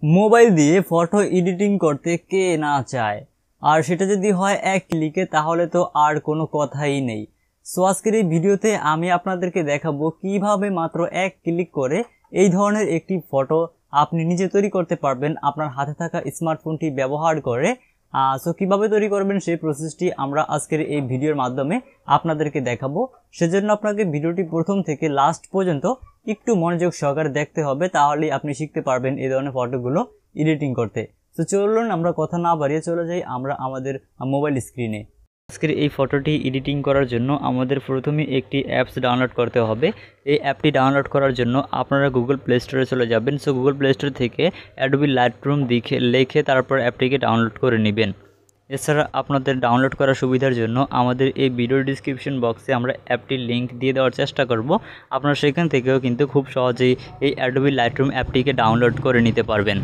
Mobile দিয়ে photo editing করতে কে না চায়, আর সেটা যদি হয় এক ক্লিকে তাহলে তো আর কোনো কথাই নেই। সো আজকের এই ভিডিওতে আমি আপনাদেরকে দেখাবো কিভাবে মাত্র এক ক্লিক করে এই ধরনের একটি ফটো আপনি নিজে তৈরি করতে পারবেন আপনার হাতে থাকা স্মার্টফোনটি ব্যবহার করে। সো কিভাবে তৈরি করবেন সেই প্রসেসটি আমরা আজকের এই ভিডিওর মাধ্যমে আপনাদেরকে দেখাবো। সেজন্য আপনাকে ভিডিওটি প্রথম থেকে লাস্ট পর্যন্ত একটু মনোযোগ সহকারে দেখতে হবে, তাহলেই আপনি শিখতে পারবেন এই ধরনের ফটোগুলো এডিটিং করতে। তো চলুন আমরা কথা না বাড়িয়ে চলে যাই আমরা আমাদের মোবাইল স্ক্রিনে। আজকের এই ফটোটি এডিটিং করার জন্য আমাদের প্রথমে একটি অ্যাপস ডাউনলোড করতে হবে। এই অ্যাপটি ডাউনলোড করার জন্য আপনারা গুগল প্লে স্টোরে চলে যাবেন। সো গুগল প্লে স্টোর থেকে অ্যাডোবি লাইটরুম লিখে তারপর অ্যাপটিকে ডাউনলোড করে নেবেন। এছাড়া আপনাদের ডাউনলোড করার সুবিধার জন্য আমাদের এই ভিডিও ডিসক্রিপশন বক্সে আমরা অ্যাপটির লিঙ্ক দিয়ে দেওয়ার চেষ্টা করব। আপনারা সেখান থেকেও কিন্তু খুব সহজেই এই অ্যাডোবি লাইটরুম অ্যাপটিকে ডাউনলোড করে নিতে পারবেন।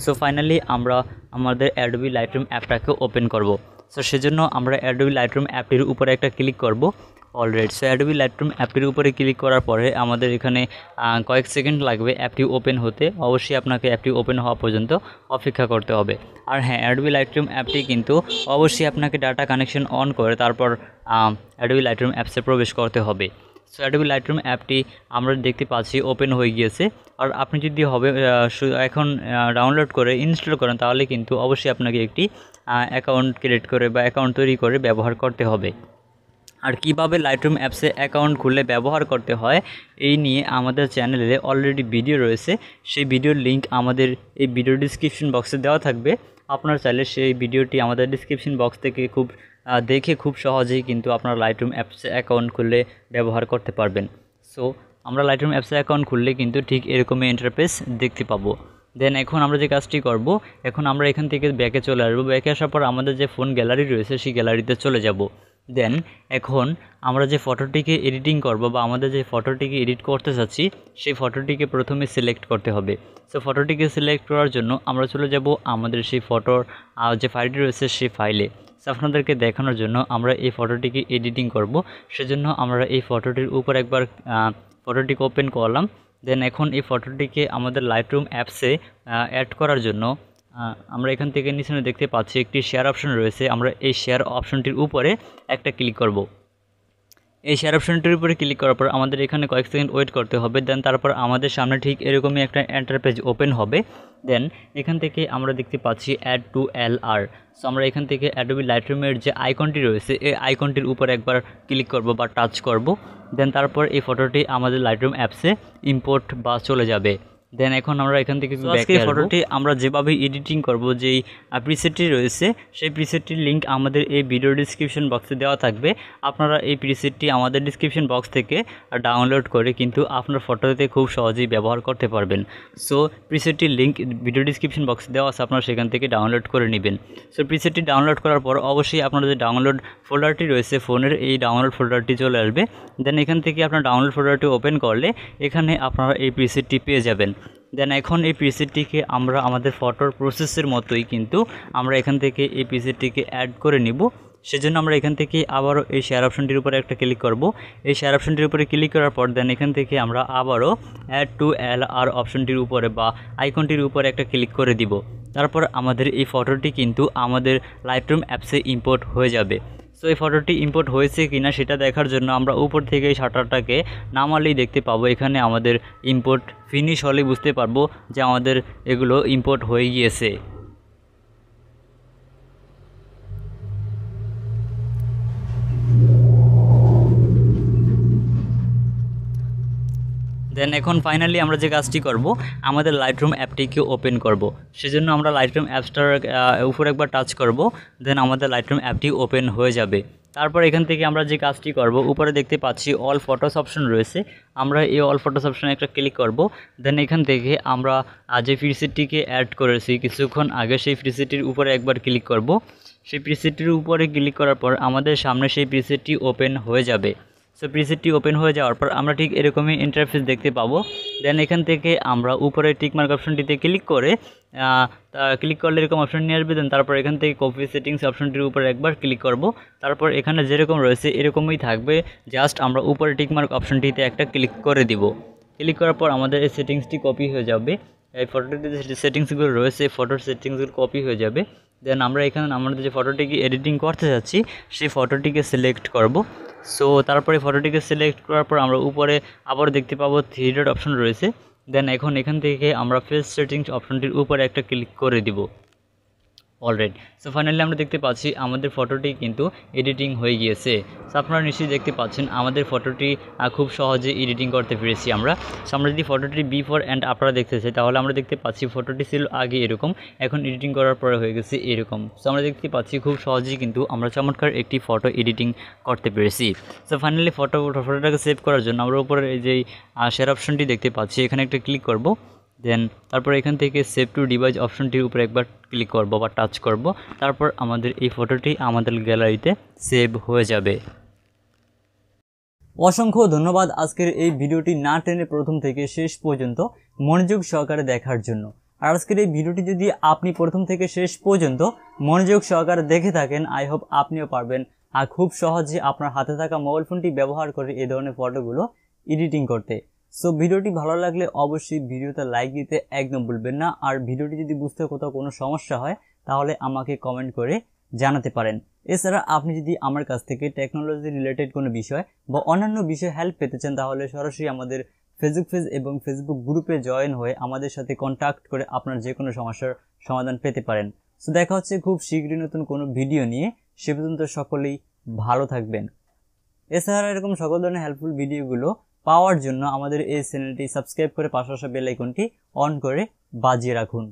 সো ফাইনালি আমরা আমাদের অ্যাডোবি লাইটরুম অ্যাপটাকে ওপেন করব। সো সেজন্য আমরা অ্যাডোবি লাইটরুম অ্যাপটির উপরে একটা ক্লিক করব। অলরাইট, সো অ্যাডোবি লাইটরুম অ্যাপটির উপরে ক্লিক করার পরে আমাদের এখানে কয়েক সেকেন্ড লাগবে অ্যাপটি ওপেন হতে। অবশ্যই আপনাকে অ্যাপটি ওপেন হওয়া পর্যন্ত অপেক্ষা করতে হবে। আর হ্যাঁ, অ্যাডোবি লাইটরুম অ্যাপটি কিন্তু অবশ্যই আপনাকে ডাটা কানেকশন অন করে তারপর অ্যাডোবি লাইটরুম অ্যাপসে প্রবেশ করতে হবে। সো অ্যাডোবি লাইটরুম অ্যাপটি আমরা দেখতে পাচ্ছি ওপেন হয়ে গিয়েছে। আর আপনি যদি এখন ডাউনলোড করে ইনস্টল করেন তাহলে কিন্তু অবশ্যই আপনাকে একটি অ্যাকাউন্ট ক্রিয়েট করে বা অ্যাকাউন্ট তৈরি করে ব্যবহার করতে হবে। আর কিভাবে লাইটরুম অ্যাপসে অ্যাকাউন্ট খুলে ব্যবহার করতে হয় এই নিয়ে আমাদের চ্যানেলে অলরেডি ভিডিও রয়েছে। সেই ভিডিওর লিঙ্ক আমাদের এই ভিডিও ডিসক্রিপশন বক্সে দেওয়া থাকবে। আপনারা চাইলে সেই ভিডিওটি আমাদের ডিসক্রিপশন বক্স থেকে দেখে খুব সহজেই কিন্তু আপনারা লাইটরুম অ্যাপসে অ্যাকাউন্ট খুলে ব্যবহার করতে পারবেন। সো আমরা লাইটরুম অ্যাপসে অ্যাকাউন্ট খুললে কিন্তু ঠিক এরকমই ইন্টারফেস দেখতে পাবো। দেন এখন আমরা যে কাজটি করব, এখন আমরা এখান থেকে ব্যাকে চলে আসবো। ব্যাকে আসার পর আমাদের যে ফোন গ্যালারি রয়েছে সেই গ্যালারিতে চলে যাব। দেন এখন আমরা যে ফটোটিকে এডিটিং করব বা আমাদের যে ফটোটিকে এডিট করতে চাচ্ছি সেই ফটোটিকে প্রথমে সিলেক্ট করতে হবে। সো ফটোটিকে সিলেক্ট করার জন্য আমরা চলে যাব আমাদের সেই ফটোর যে ফাইলটি রয়েছে সেই ফাইলে। সো আপনাদেরকে দেখানোর জন্য আমরা এই ফটোটিকে এডিটিং করব, সেজন্য আমরা এই ফটোটির উপর একবার ফটোটিকে ওপেন করলাম। দেন এখন এই ফটোটিকে আমাদের লাইটরুম অ্যাপসে অ্যাড করার জন্য আমরা এখান থেকে নিচে দেখতে পাচ্ছি একটি শেয়ার অপশন রয়েছে। আমরা এই শেয়ার অপশনটির উপরে একটা ক্লিক করব। এই শেয়ার অপশনটির উপরে ক্লিক করার পর আমাদের এখানে কয়েক সেকেন্ড ওয়েট করতে হবে। দেন তারপর আমাদের সামনে ঠিক এরকমই একটা ইন্টারফেস ওপেন হবে। দেন এখান থেকে আমরা দেখতে পাচ্ছি অ্যাড টু LR। সো আমরা এখান থেকে অ্যাডোবি লাইটরুমের যে আইকনটি রয়েছে এই আইকনটির উপর একবার ক্লিক করব বা টাচ করব। দেন তারপর এই ফটোটি আমাদের লাইটরুম অ্যাপসে ইম্পোর্ট বা চলে যাবে। দেন এখন আমরা এখান থেকে এই ফটোটি আমরা যেভাবে এডিটিং করব, যেই প্রিসেটটি রয়েছে সেই প্রিসেটটির লিঙ্ক আমাদের এই ভিডিও ডিসক্রিপশন বক্সে দেওয়া থাকবে। আপনারা এই প্রিসেটটি আমাদের ডিসক্রিপশন বক্স থেকে ডাউনলোড করে কিন্তু আপনার ফটোতে খুব সহজেই ব্যবহার করতে পারবেন। সো প্রিসেটটির লিঙ্ক ভিডিও ডিসক্রিপশন বক্সে দেওয়া আছে, আপনারা সেখান থেকে ডাউনলোড করে নেবেন। সো প্রিসেটটি ডাউনলোড করার পর অবশ্যই আপনার যে ডাউনলোড ফোল্ডারটি রয়েছে ফোনের এই ডাউনলোড ফোল্ডারটি চলে আসবে। দেন এখান থেকে আপনার ডাউনলোড ফোল্ডারটি ওপেন করলে এখানে আপনারা এই প্রিসেটটি পেয়ে যাবেন। দেন এখন এই প্রিসেটটিকে আমরা আমাদের ফটোর প্রসেসের মতোই কিন্তু আমরা এখান থেকে এই প্রিসেটটিকে অ্যাড করে নিব। সেজন্য আমরা এখান থেকে আবারও এই শেয়ার অপশনটির উপরে একটা ক্লিক করব। এই শেয়ার অপশনটির উপরে ক্লিক করার পর দেন এখান থেকে আমরা আবারও অ্যাড টু LR অপশনটির উপরে বা আইকনটির উপরে একটা ক্লিক করে দিব। তারপর আমাদের এই ফটোটি কিন্তু আমাদের লাইটরুম অ্যাপসে ইম্পোর্ট হয়ে যাবে। সো এই ফটোটি ইম্পোর্ট হয়েছে কিনা সেটা দেখার জন্য আমরা উপর থেকে এই শাটারটাকে নামালেই দেখতে পাবো এখানে আমাদের ইম্পোর্ট ফিনিশ হলেই বুঝতে পারবো যে আমাদের এগুলো ইম্পোর্ট হয়ে গিয়েছে। দেন এখন ফাইনালি আমরা যে কাজটি করব, আমাদের লাইটরুম অ্যাপটিকে ওপেন করব। সেজন্য আমরা লাইটরুম অ্যাপসটার উপর একবার টাচ করব। দেন আমাদের লাইটরুম অ্যাপটি ওপেন হয়ে যাবে। তারপর এখান থেকে আমরা যে কাজটি করব, উপরে দেখতে পাচ্ছি অল ফটোস অপশন রয়েছে। আমরা এই অল ফটোস অপশনে একটা ক্লিক করব। দেন এখান থেকে আমরা যে প্রিসেটটিকে অ্যাড করেছি কিছুক্ষণ আগে সেই প্রিসেটটির উপরে একবার ক্লিক করব। সেই প্রিসেটটির উপরে ক্লিক করার পর আমাদের সামনে সেই প্রিসেটটি ওপেন হয়ে যাবে। সো প্রিসেটটি ওপেন হয়ে যাওয়ার পর আমরা ঠিক এরকমই ইন্টারফেস দেখতে পাবো। দেন এখান থেকে আমরা উপরে টিকমার্ক অপশনটিতে ক্লিক করলে এরকম অপশন নিয়ে আসবে। দেন তারপর এখান থেকে কপি সেটিংস অপশনটির উপরে একবার ক্লিক করব। তারপর এখানে যেরকম রয়েছে এরকমই থাকবে, জাস্ট আমরা উপরে টিকমার্ক অপশনটিতে একটা ক্লিক করে দিব। ক্লিক করার পর আমাদের এই সেটিংসটি কপি হয়ে যাবে এই ফটোটিতে যে সেটিংসগুলো রয়েছে এই ফটোর সেটিংসগুলো কপি হয়ে যাবে। দেন আমরা এখানে আমাদের যে ফটোটিকে এডিটিং করতে যাচ্ছি সেই ফটোটিকে সিলেক্ট করব। সো তারপরে ফটোটিকে সিলেক্ট করার পর আমরা উপরে আবার দেখতে পাবো 3 ডট অপশন রয়েছে। দেন এখন এখান থেকে আমরা ফেস সেটিংস অপশনটির উপরে একটা ক্লিক করে দিব। অলরাইট, সো ফাইনালি আমরা দেখতে পাচ্ছি আমাদের ফটোটি কিন্তু এডিটিং হয়ে গিয়েছে। সো আপনারা নিশ্চয়ই দেখতে পাচ্ছেন আমাদের ফটোটি খুব সহজে এডিটিং করতে পেরেছি আমরা। সো আমরা যদি ফটোটি বিফোর অ্যান্ড আপনারা দেখতে চাই তাহলে আমরা দেখতে পাচ্ছি ফটোটি ছিল আগে এরকম, এখন এডিটিং করার পরে হয়ে গেছে এরকম। সো আমরা দেখতে পাচ্ছি খুব সহজেই কিন্তু আমরা চমৎকার একটি ফটো এডিটিং করতে পেরেছি। সো ফাইনালি ফটোটাকে সেভ করার জন্য আমরা উপরে এই যে শেয়ার অপশনটি দেখতে পাচ্ছি এখানে একটা ক্লিক করব। দেন তারপর এখান থেকে সেভ টু ডিভাইস অপশনটির উপরে একবার ক্লিক করব বা টাচ করব, তারপর আমাদের এই ফটোটি আমাদের গ্যালারিতে সেভ হয়ে যাবে। অসংখ্য ধন্যবাদ আজকের এই ভিডিওটি না টেনে প্রথম থেকে শেষ পর্যন্ত মনোযোগ সহকারে দেখার জন্য। আর আজকের এই ভিডিওটি যদি আপনি প্রথম থেকে শেষ পর্যন্ত মনোযোগ সহকারে দেখে থাকেন, আই হোপ আপনিও পারবেন আর খুব সহজে আপনার হাতে থাকা মোবাইল ফোনটি ব্যবহার করে এই ধরনের ফটোগুলো এডিটিং করতে। সো ভিডিওটি ভালো লাগলে অবশ্যই ভিডিওতে লাইক দিতে একদম ভুলবেন না। আর ভিডিওটি যদি বুঝতে কোথাও কোনো সমস্যা হয় তাহলে আমাকে কমেন্ট করে জানাতে পারেন। এছাড়া আপনি যদি আমার কাছ থেকে টেকনোলজি রিলেটেড কোনো বিষয় বা অন্যান্য বিষয়ে হেল্প পেতে চান তাহলে সরাসরি আমাদের ফেসবুক পেজ এবং ফেসবুক গ্রুপে জয়েন হয়ে আমাদের সাথে কন্ট্যাক্ট করে আপনার যে কোনো সমস্যার সমাধান পেতে পারেন। সো দেখা হচ্ছে খুব শীঘ্রই নতুন কোনো ভিডিও নিয়ে। সে পর্যন্ত সকলেই ভালো থাকবেন। এছাড়া এরকম সকল ধরনের হেল্পফুল ভিডিওগুলো পাওয়ার জন্য আমাদের এই চ্যানেলটি সাবস্ক্রাইব করে পাশে আসা বেল আইকনটি অন করে বাজিয়ে রাখুন।